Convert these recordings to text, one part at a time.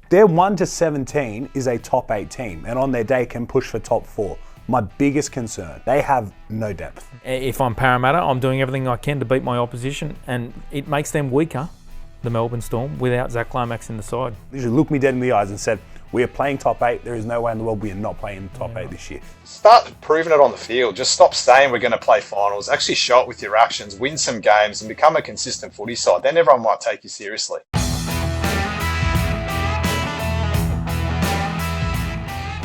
Their 1 to 17 is a top 8 team, and on their day can push for top 4. My biggest concern, they have no depth. If I'm Parramatta, I'm doing everything I can to beat my opposition, and it makes them weaker, the Melbourne Storm, without Zac Lomax in the side. Literally looked me dead in the eyes and said, we are playing top 8. There is no way in the world we are not playing top 8 this year. Start proving it on the field. Just stop saying we're going to play finals. Actually show it with your actions, win some games, and become a consistent footy side. Then everyone might take you seriously.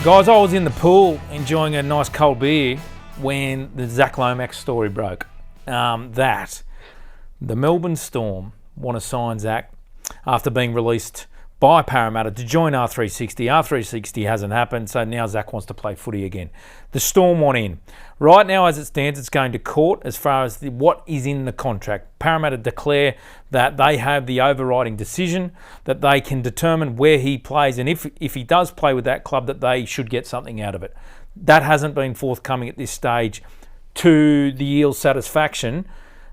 Guys, I was in the pool enjoying a nice cold beer when the Zac Lomax story broke. That the Melbourne Storm want to sign Zac after being released by Parramatta to join R360. R360 hasn't happened, so now Zac wants to play footy again. The Storm want in. Right now, as it stands, it's going to court as far as what is in the contract. Parramatta declare that they have the overriding decision, that they can determine where he plays, and if he does play with that club, that they should get something out of it. That hasn't been forthcoming at this stage to the Eels' satisfaction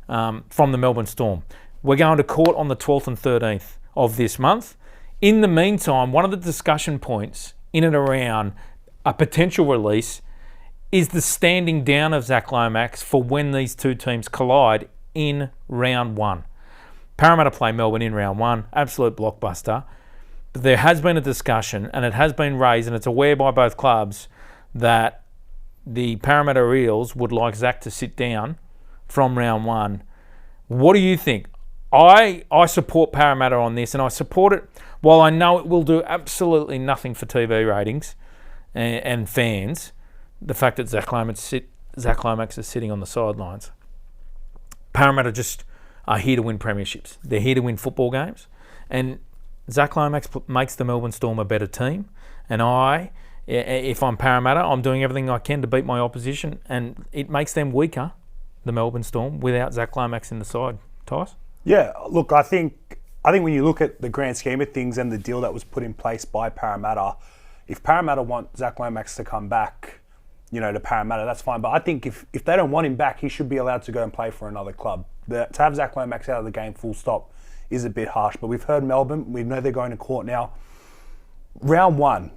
from the Melbourne Storm. We're going to court on the 12th and 13th of this month. In the meantime, one of the discussion points in and around a potential release is the standing down of Zac Lomax for when these two teams collide in round 1. Parramatta play Melbourne in round 1, absolute blockbuster. But there has been a discussion, and it has been raised, and it's aware by both clubs, that the Parramatta Eels would like Zac to sit down from round 1. What do you think? I support Parramatta on this, and I support it while I know it will do absolutely nothing for TV ratings and fans. The fact that Zac Lomax is sitting on the sidelines. Parramatta just are here to win premierships. They're here to win football games, and Zac Lomax makes the Melbourne Storm a better team. And if I'm Parramatta, I'm doing everything I can to beat my opposition, and it makes them weaker, the Melbourne Storm, without Zac Lomax in the side. Tice? Yeah, look, I think when you look at the grand scheme of things and the deal that was put in place by Parramatta, if Parramatta want Zac Lomax to come back, to Parramatta, that's fine. But I think if they don't want him back, he should be allowed to go and play for another club. To have Zac Lomax out of the game full stop is a bit harsh. But we've heard Melbourne. We know they're going to court now. Round 1.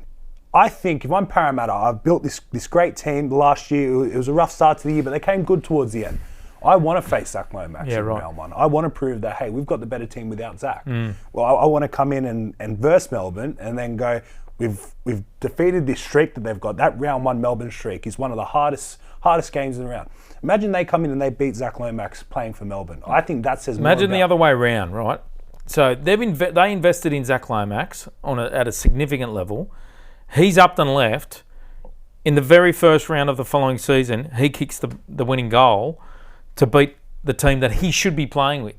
I think if I'm Parramatta, I've built this great team last year. It was a rough start to the year, but they came good towards the end. I want to face Zac Lomax in round 1. I want to prove that, hey, we've got the better team without Zac. Well, I want to come in and verse Melbourne and then go, we've defeated this streak that they've got. That round 1 Melbourne streak is one of the hardest games in the round. Imagine they come in and they beat Zac Lomax playing for Melbourne. I think that says more. Imagine the other way around, right? So they invested in Zac Lomax at a significant level. He's upped and left. In the very first round of the following season, he kicks the winning goal to beat the team that he should be playing with.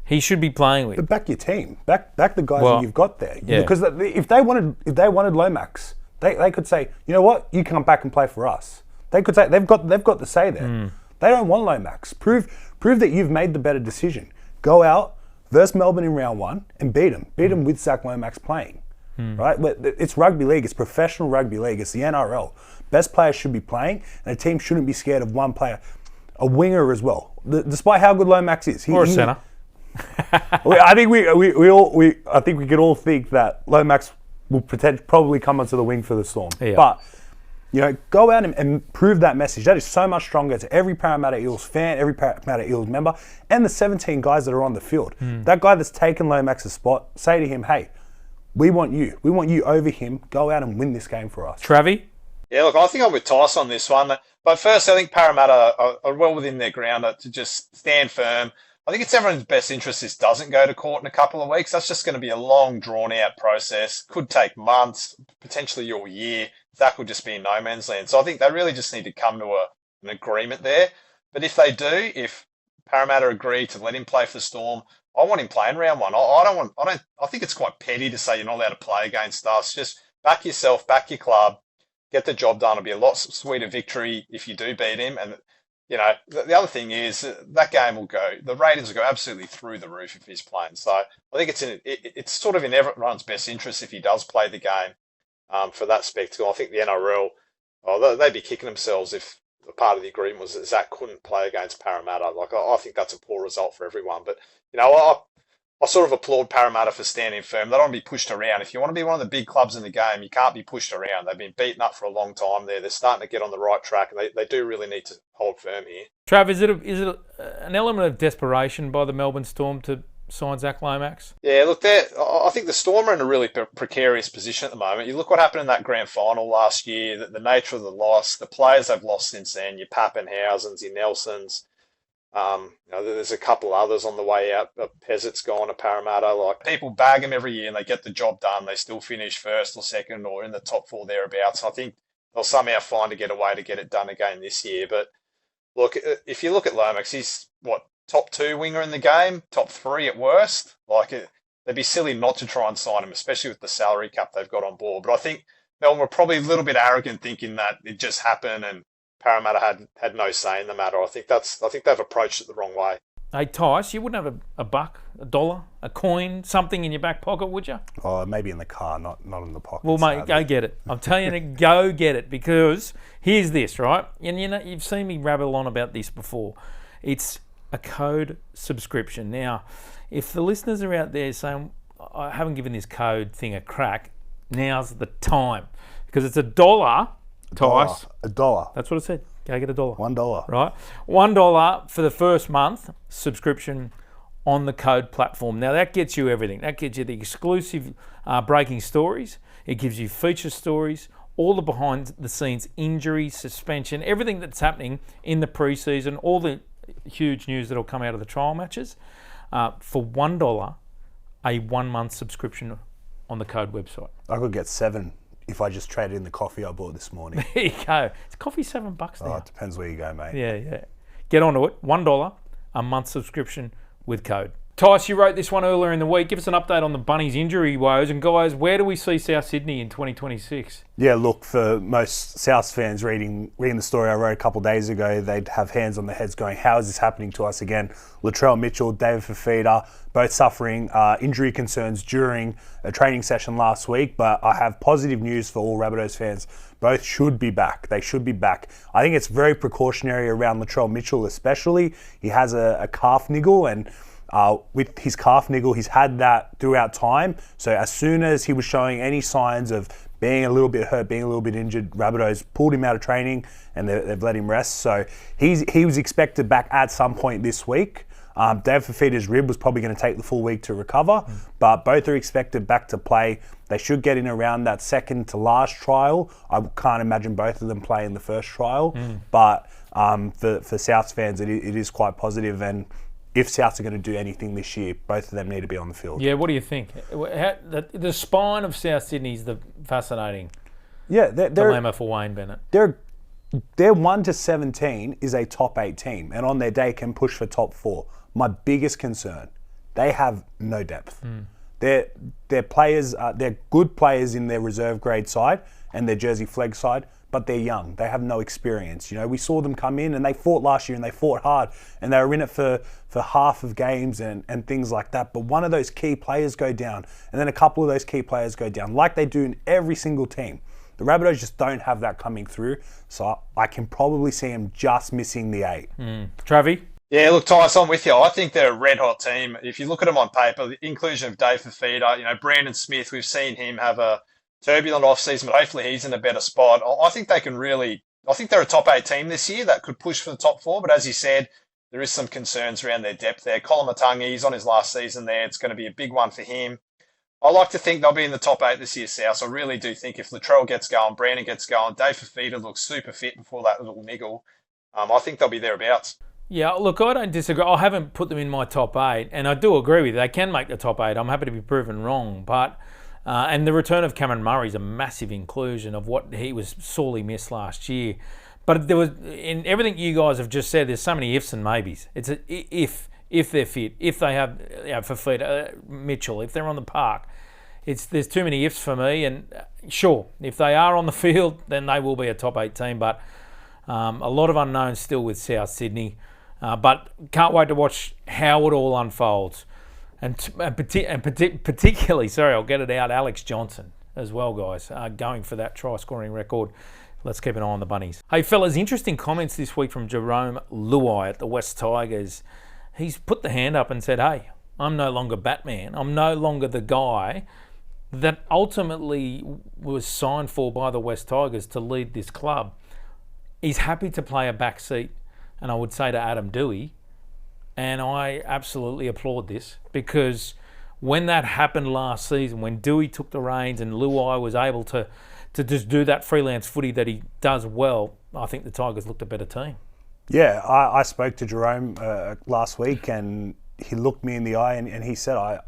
But back your team. Back the guys that you've got there. Yeah. Because if they wanted Lomax, they could say, you know what, you come back and play for us. They could say they've got the say there. They don't want Lomax. Prove that you've made the better decision. Go out, verse Melbourne in round 1 and beat them. Beat them with Zac Lomax playing. Right? It's rugby league. It's professional rugby league. It's the NRL. Best players should be playing, and a team shouldn't be scared of one player. A winger as well, despite how good Lomax is. Or a centre. I think we could all think that Lomax will probably come onto the wing for the Storm. Yeah. But go out and prove that message. That is so much stronger to every Parramatta Eels fan, every Parramatta Eels member, and the 17 guys that are on the field. That guy that's taken Lomax's spot, say to him, hey, we want you. We want you over him. Go out and win this game for us. Travi? Yeah, look, I think I'm with Tice on this one. But first, I think Parramatta are well within their ground to just stand firm. I think it's everyone's best interest this doesn't go to court in a couple of weeks. That's just going to be a long, drawn-out process. Could take months, potentially your year. Zac will just be in no man's land. So I think they really just need to come to an agreement there. But if they do, if Parramatta agree to let him play for the Storm, I want him playing round 1. I think it's quite petty to say you're not allowed to play against us. Just back yourself, back your club. Get the job done. It'll be a lot sweeter victory if you do beat him. And, the other thing is that game will go, the ratings will go absolutely through the roof if he's playing. So I think it's sort of in everyone's best interest if he does play the game for that spectacle. I think the NRL, they'd be kicking themselves if part of the agreement was that Zac couldn't play against Parramatta. I think that's a poor result for everyone. But, I I sort of applaud Parramatta for standing firm. They don't want to be pushed around. If you want to be one of the big clubs in the game, you can't be pushed around. They've been beaten up for a long time there. They're starting to get on the right track, and they do really need to hold firm here. Trav, is it an element of desperation by the Melbourne Storm to sign Zac Lomax? Yeah, look, I think the Storm are in a really precarious position at the moment. You look what happened in that grand final last year, the nature of the loss, the players they've lost since then, your Pappenhausens, your Nelsons. There's a couple others on the way out. Peasant's gone to Parramatta. Like, people bag them every year and they get the job done. They still finish first or second or in the top four thereabouts. I think they'll somehow find a way to get it done again this year. But look, if you look at Lomax, he's top 2 winger in the game, top 3 at worst. They'd be silly not to try and sign him, especially with the salary cap they've got on board. But I think Melbourne were probably a little bit arrogant, thinking that it just happened and Parramatta had no say in the matter. I think they've approached it the wrong way. Hey, Tice, you wouldn't have a buck, a dollar, a coin, something in your back pocket, would you? Oh, maybe in the car, not in the pocket. Well, mate, go get it. I'm telling you to go get it, because here's this, right? And you've seen me rabble on about this before. It's a code subscription. Now, if the listeners are out there saying, I haven't given this code thing a crack, now's the time. Because it's $1, Tice. $1. That's what it said. Go get $1. $1. Right? $1 for the first month subscription on the CODE platform. Now, that gets you everything. That gets you the exclusive breaking stories. It gives you feature stories, all the behind-the-scenes injuries, suspension, everything that's happening in the pre-season, all the huge news that'll come out of the trial matches. For $1, a 1-month subscription on the CODE website. I could get 7 if I just traded in the coffee I bought this morning. There you go. It's coffee $7 now. Oh, it depends where you go, mate. Yeah. Get onto it. $1, a month subscription with CODE. Tice, you wrote this one earlier in the week. Give us an update on the Bunnies' injury woes. And guys, where do we see South Sydney in 2026? Yeah, look, for most South fans reading the story I wrote a couple of days ago, they'd have hands on their heads going, how is this happening to us again? Latrell Mitchell, David Fifita, both suffering injury concerns during a training session last week. But I have positive news for all Rabbitohs fans. Both should be back. They should be back. I think it's very precautionary around Latrell Mitchell especially. He has a calf niggle, and with his calf niggle, he's had that throughout time. So as soon as he was showing any signs of being a little bit hurt, being a little bit injured, Rabbitohs pulled him out of training and they've let him rest. So he was expected back at some point this week. Dave Fifita's rib was probably going to take the full week to recover, but both are expected back to play. They should get in around that second to last trial. I can't imagine both of them play in the first trial, but for Souths fans, it is quite positive. And if Souths are going to do anything this year, both of them need to be on the field. Yeah, what do you think? The spine of South Sydney is the fascinating dilemma for Wayne Bennett. Their 1 to 17 is a top 8 team, and on their day can push for top 4. My biggest concern, they have no depth. Their players, they're good players in their reserve grade side and their Jersey Flegg side, but they're young. They have no experience. You know, we saw them come in and they fought last year and they fought hard and they were in it for half of games and things like that. But one of those key players go down and then a couple of those key players go down, like they do in every single team. The Rabbitohs just don't have that coming through, so I can probably see them just missing the 8. Travie? Yeah, look, Tice, I'm with you. I think they're a red-hot team. If you look at them on paper, the inclusion of Dave Fifita, Brandon Smith, we've seen him have a turbulent off-season, but hopefully he's in a better spot. I think they can I think they're a top 8 team this year that could push for the top 4, but as you said, there is some concerns around their depth there. Colin Matangi, he's on his last season there. It's going to be a big one for him. I like to think they'll be in the top 8 this year, South. I really do think if Latrell gets going, Brandon gets going, Dave Fifita looks super fit before that little niggle, I think they'll be thereabouts. Yeah, look, I don't disagree. I haven't put them in my top 8, and I do agree with you. They can make the top 8. I'm happy to be proven wrong, but and the return of Cameron Murray is a massive inclusion of what he was sorely missed last year. But there was, in everything you guys have just said, there's so many ifs and maybes. It's a if they're fit, if they have Fifita, Mitchell, if they're on the park. There's too many ifs for me, and sure, if they are on the field, then they will be a top 8 team, but a lot of unknowns still with South Sydney. But can't wait to watch how it all unfolds. And particularly, I'll get it out, Alex Johnson as well, guys, going for that try-scoring record. Let's keep an eye on the Bunnies. Hey, fellas, interesting comments this week from Jerome Luai at the West Tigers. He's put the hand up and said, hey, I'm no longer Batman. I'm no longer the guy that ultimately was signed for by the West Tigers to lead this club. He's happy to play a back seat, and I would say to Adam Doueihi, and I absolutely applaud this, because when that happened last season, when Doueihi took the reins and Luai was able to just do that freelance footy that he does well, I think the Tigers looked a better team. Yeah, I spoke to Jerome last week, and he looked me in the eye and he said, I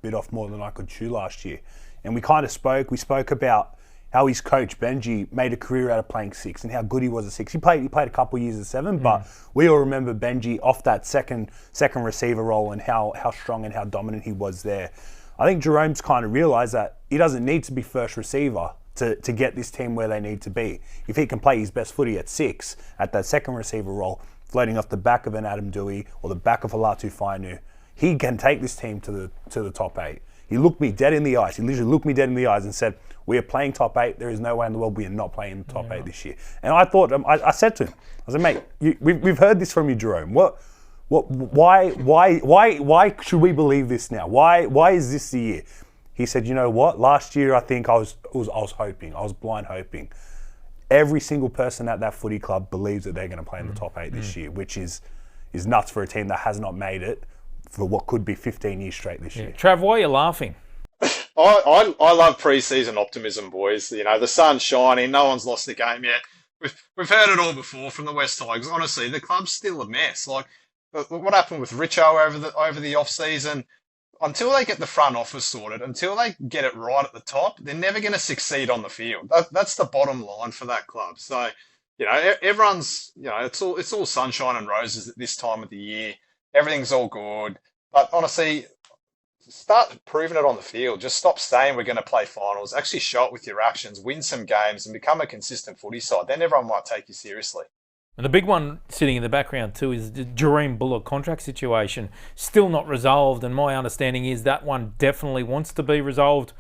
bit off more than I could chew last year. And we kind of spoke about how his coach, Benji, made a career out of playing six and how good he was at six. He played a couple of years at seven, but we all remember Benji off that second receiver role and how strong and how dominant he was there. I think Jerome's kind of realised that he doesn't need to be first receiver to get this team where they need to be. If he can play his best footy at six, at that second receiver role, floating off the back of an Adam Doueihi or the back of a Latu Fainu, he can take this team to the top eight. He looked me dead in the eyes. He literally looked me dead in the eyes and said, we are playing top eight. There is no way in the world we are not playing in the top eight this year. And I thought, I said to him, I said, mate, we've heard this from you, Jerome. Why should we believe this now? Why is this the year? He said, you know what? Last year, I think I was hoping. I was blind hoping. Every single person at that footy club believes that they're going to play in the top eight this year, which is nuts for a team that has not made it for what could be 15 years straight this year. Trav, why are you laughing? I love pre-season optimism, boys. You know, the sun's shining. No one's lost the game yet. We've heard it all before from the West Tigers. Honestly, the club's still a mess. Like, what happened with Richo over the off-season? Until they get the front office sorted, until they get it right at the top, they're never going to succeed on the field. That's the bottom line for that club. So, you know, everyone's, you know, it's all sunshine and roses at this time of the year. Everything's all good. But honestly, start proving it on the field. Just stop saying we're going to play finals. Actually show it with your actions, win some games, and become a consistent footy side. Then everyone might take you seriously. And the big one sitting in the background too is the Jerome Bullock contract situation, still not resolved, and my understanding is that one definitely wants to be resolved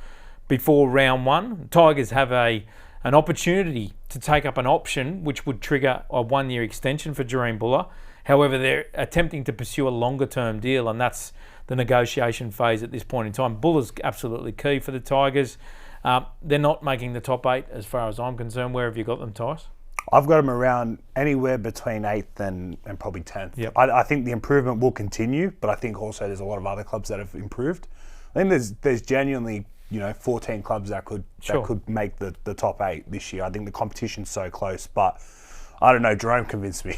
before round one. Tigers have an opportunity to take up an option which would trigger a 1 year extension for Jerome Bullock. However, they're attempting to pursue a longer term deal, and that's the negotiation phase at this point in time. Bullock's absolutely key for the Tigers. They're not making the top eight as far as I'm concerned. Where have you got them, Tice? I've got them around anywhere between 8th and probably 10th. Yep. I think the improvement will continue, but I think also there's a lot of other clubs that have improved. I think there's genuinely, 14 clubs that could make the top 8 this year. I think the competition's so close, but I don't know, Jerome convinced me.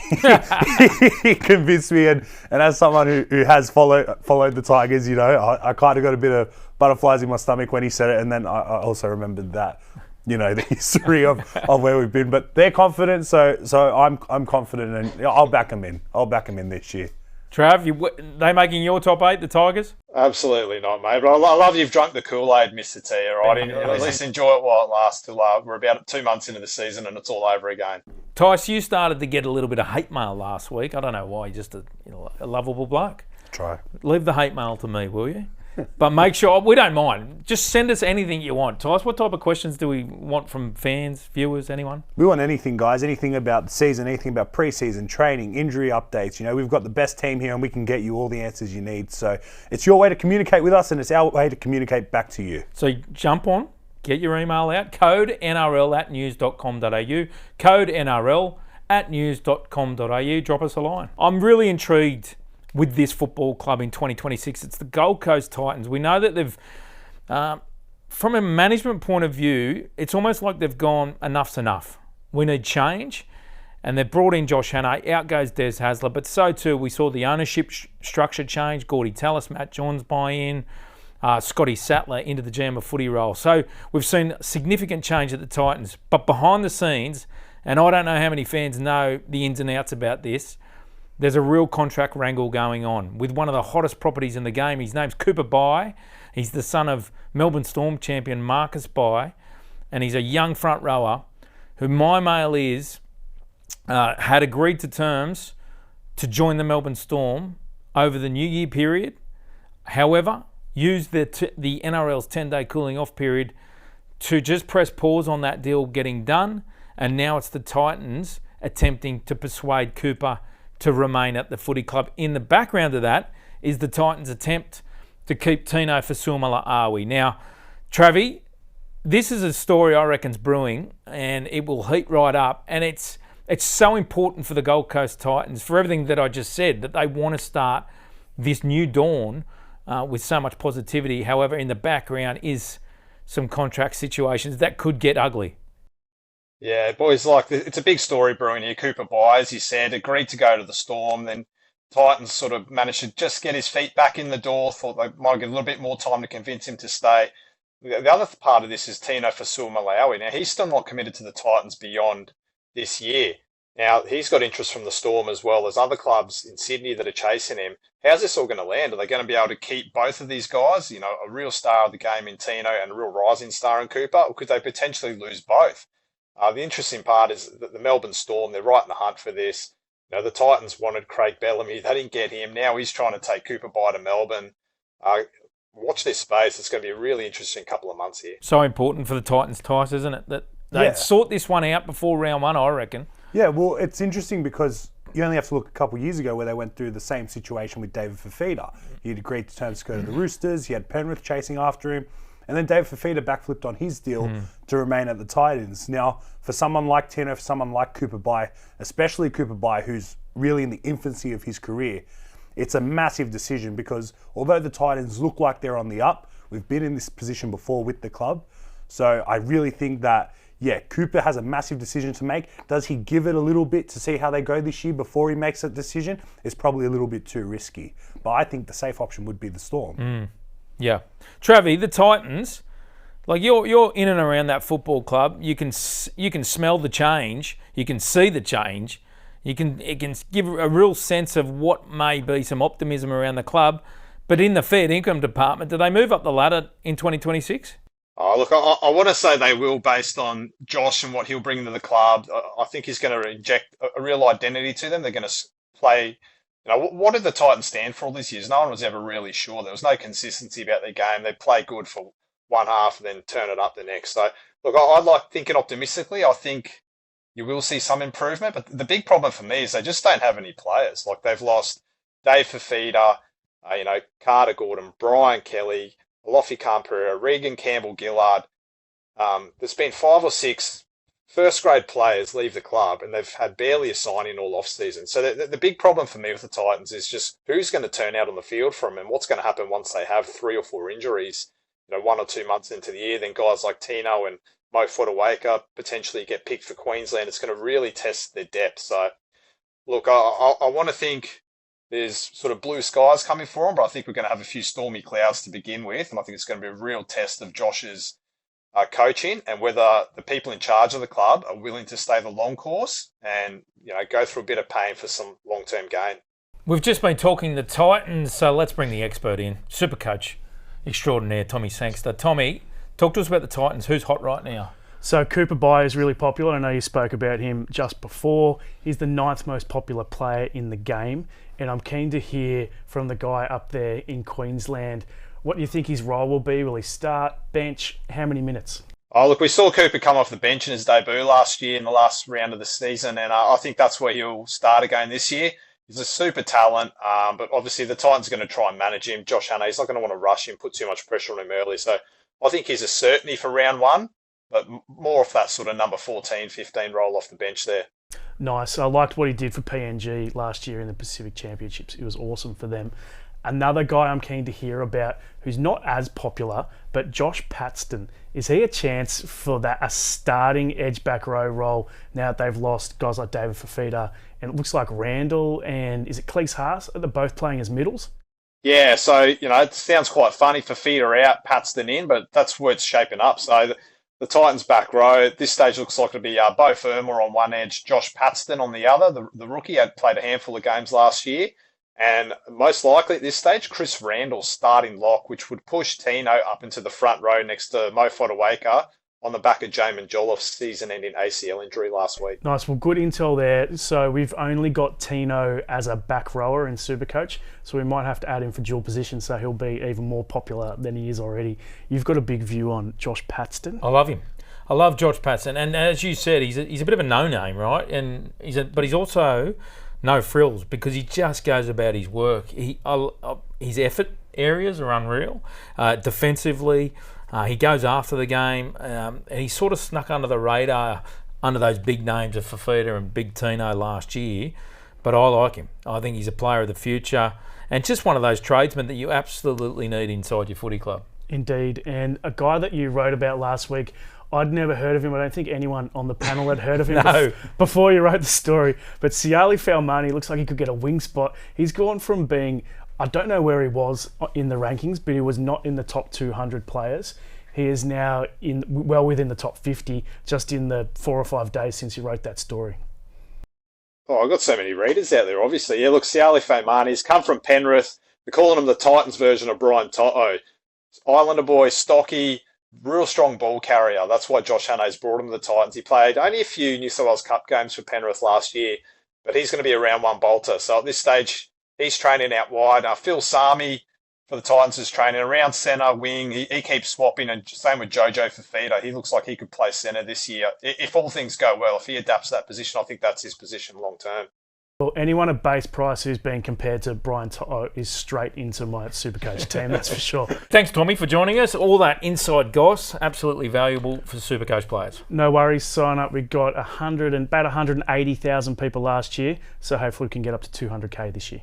He convinced me, and as someone who has followed the Tigers, I kind of got a bit of butterflies in my stomach when he said it, and then I also remembered that, the history of where we've been. But they're confident, so I'm confident, and I'll back them in. I'll back them in this year. Trav, they making your top 8, the Tigers? Absolutely not, mate. But I love you've drunk the Kool-Aid, Mr. T, all right? At least enjoy it while it lasts till we're about 2 months into the season and it's all over again. Tice, you started to get a little bit of hate mail last week. I don't know why. You're just a lovable bloke. Try. Leave the hate mail to me, will you? But make sure, we don't mind. Just send us anything you want. Tice, what type of questions do we want from fans, viewers, anyone? We want anything, guys. Anything about the season, anything about pre-season, training, injury updates. We've got the best team here and we can get you all the answers you need. So it's your way to communicate with us and it's our way to communicate back to you. So jump on, get your email out, code NRL@news.com.au, code NRL@news.com.au, drop us a line. I'm really intrigued with this football club in 2026. It's the Gold Coast Titans. We know that they've, from a management point of view, it's almost like they've gone, enough's enough. We need change. And they've brought in Josh Hannay, out goes Des Hasler, but so too we saw the ownership structure change, Gordy Tallis, Matt Johns buy in, Scotty Sattler into the GM of footy role. So we've seen significant change at the Titans. But behind the scenes, and I don't know how many fans know the ins and outs about this, there's a real contract wrangle going on with one of the hottest properties in the game. His name's Cooper Bai. He's the son of Melbourne Storm champion Marcus Bai, and he's a young front rower who my mail is had agreed to terms to join the Melbourne Storm over the New Year period. However, used the NRL's 10-day cooling off period to just press pause on that deal getting done, and now it's the Titans attempting to persuade Cooper to remain at the footy club. In the background of that is the Titans' attempt to keep Tino Fasuamala-Awi. Now, Travi, this is a story I reckon's brewing, and it will heat right up. And it's so important for the Gold Coast Titans, for everything that I just said, that they want to start this new dawn with so much positivity. However, in the background is some contract situations that could get ugly. Yeah, boys, it's a big story brewing here. Cooper Bai, as you said, agreed to go to the Storm. Then Titans sort of managed to just get his feet back in the door. Thought they might get a little bit more time to convince him to stay. The other part of this is Tino Fasuamala-Awi. Now, he's still not committed to the Titans beyond this year. Now, he's got interest from the Storm as well. There's other clubs in Sydney that are chasing him. How's this all going to land? Are they going to be able to keep both of these guys, a real star of the game in Tino and a real rising star in Cooper, or could they potentially lose both? The interesting part is that the Melbourne Storm, they're right in the hunt for this. The Titans wanted Craig Bellamy. They didn't get him. Now he's trying to take Cooper Bai to Melbourne. Watch this space. It's going to be a really interesting couple of months here. So important for the Titans, Tice, isn't it? That they sort this one out before round one, I reckon. Yeah, well, it's interesting because you only have to look a couple of years ago where they went through the same situation with David Fifita. He'd agreed to terms to go to the Roosters. He had Penrith chasing after him. And then David Fifita backflipped on his deal to remain at the Titans. Now, for someone like Tino, for someone like Cooper Bai, especially Cooper Bai, who's really in the infancy of his career, it's a massive decision because although the Titans look like they're on the up, we've been in this position before with the club. So I really think that, Cooper has a massive decision to make. Does he give it a little bit to see how they go this year before he makes that decision? It's probably a little bit too risky. But I think the safe option would be the Storm. Yeah. Travi, the Titans, you're in and around that football club. You can smell the change. You can see the change. It can give a real sense of what may be some optimism around the club. But in the fair income department, do they move up the ladder in 2026? Oh, look, I want to say they will based on Josh and what he'll bring to the club. I think he's going to inject a real identity to them. They're going to play... what did the Titans stand for all these years? No one was ever really sure. There was no consistency about their game. They play good for one half and then turn it up the next. So, look, I like thinking optimistically. I think you will see some improvement. But the big problem for me is they just don't have any players. They've lost Dave Fifita, Carter Gordon, Brian Kelly, Alofi Khan-Pereira, Regan Campbell-Gillard. There's been 5 or 6 first-grade players leave the club, and they've had barely a signing all off-season. So the big problem for me with the Titans is just who's going to turn out on the field for them and what's going to happen once they have 3 or 4 injuries, 1 or 2 months into the year. Then guys like Tino and Mo Fotuaika potentially get picked for Queensland. It's going to really test their depth. So, look, I want to think there's sort of blue skies coming for them, but I think we're going to have a few stormy clouds to begin with, and I think it's going to be a real test of Josh's coaching and whether the people in charge of the club are willing to stay the long course and go through a bit of pain for some long-term gain. We've just been talking the Titans, so let's bring the expert in, SuperCoach extraordinaire Tommy Sangster. Tommy, talk to us about the Titans. Who's hot right now? So Cooper Bai is really popular. I know you spoke about him just before. He's the 9th most popular player in the game, and I'm keen to hear from the guy up there in Queensland. What do you think his role will be? Will he start, bench, how many minutes? Oh, look, we saw Cooper come off the bench in his debut last year in the last round of the season, and I think that's where he'll start again this year. He's a super talent, but obviously the Titans are going to try and manage him. Josh Hannay, he's not going to want to rush him, put too much pressure on him early. So I think he's a certainty for round 1, but more of that sort of number 14, 15 role off the bench there. Nice. I liked what he did for PNG last year in the Pacific Championships. It was awesome for them. Another guy I'm keen to hear about who's not as popular, but Josh Paxton. Is he a chance for a starting edge back row role now that they've lost guys like David Fifita and it looks like Randall and is it Cleese Haas? Are they both playing as middles? Yeah, so, it sounds quite funny. Fifita out, Paxton in, but that's where it's shaping up. So the Titans back row at this stage looks like it'll be Bo Firma on one edge, Josh Paxton on the other. The rookie had played a handful of games last year. And most likely at this stage, Chris Randall starting lock, which would push Tino up into the front row next to Mo Fotuaika on the back of Jamin Joloff's season-ending ACL injury last week. Nice. Well, good intel there. So we've only got Tino as a back rower in SuperCoach, so we might have to add him for dual position so he'll be even more popular than he is already. You've got a big view on Josh Paxton. I love him. I love Josh Paxton. And as you said, he's a bit of a no-name, right? And but he's also... no frills because he just goes about his work. His effort areas are unreal. Defensively, he goes after the game, and he sort of snuck under the radar under those big names of Fafita and Big Tino last year. But I like him. I think he's a player of the future, and just one of those tradesmen that you absolutely need inside your footy club. Indeed, and a guy that you wrote about last week, I'd never heard of him. I don't think anyone on the panel had heard of him before you wrote the story. But Siali Faumani looks like he could get a wing spot. He's gone from being, I don't know where he was in the rankings, but he was not in the top 200 players. He is now well within the top 50 just in the 4 or 5 days since you wrote that story. Oh, I've got so many readers out there, obviously. Yeah, look, Siali Faumani's come from Penrith. They're calling him the Titans version of Brian Toto. Islander boy, stocky, real strong ball carrier. That's why Josh Hannay's brought him to the Titans. He played only a few New South Wales Cup games for Penrith last year, but he's going to be a round one bolter. So at this stage, he's training out wide. Phil Sami for the Titans is training around centre, wing. He keeps swapping, and same with Jojo Fafita. He looks like he could play centre this year. If all things go well, if he adapts to that position, I think that's his position long term. Well, anyone at base price who's being compared to Brian Toto is straight into my SuperCoach team, that's for sure. Thanks, Tommy, for joining us. All that inside goss, absolutely valuable for SuperCoach players. No worries, sign up. We got about 180,000 people last year, so hopefully we can get up to 200k this year.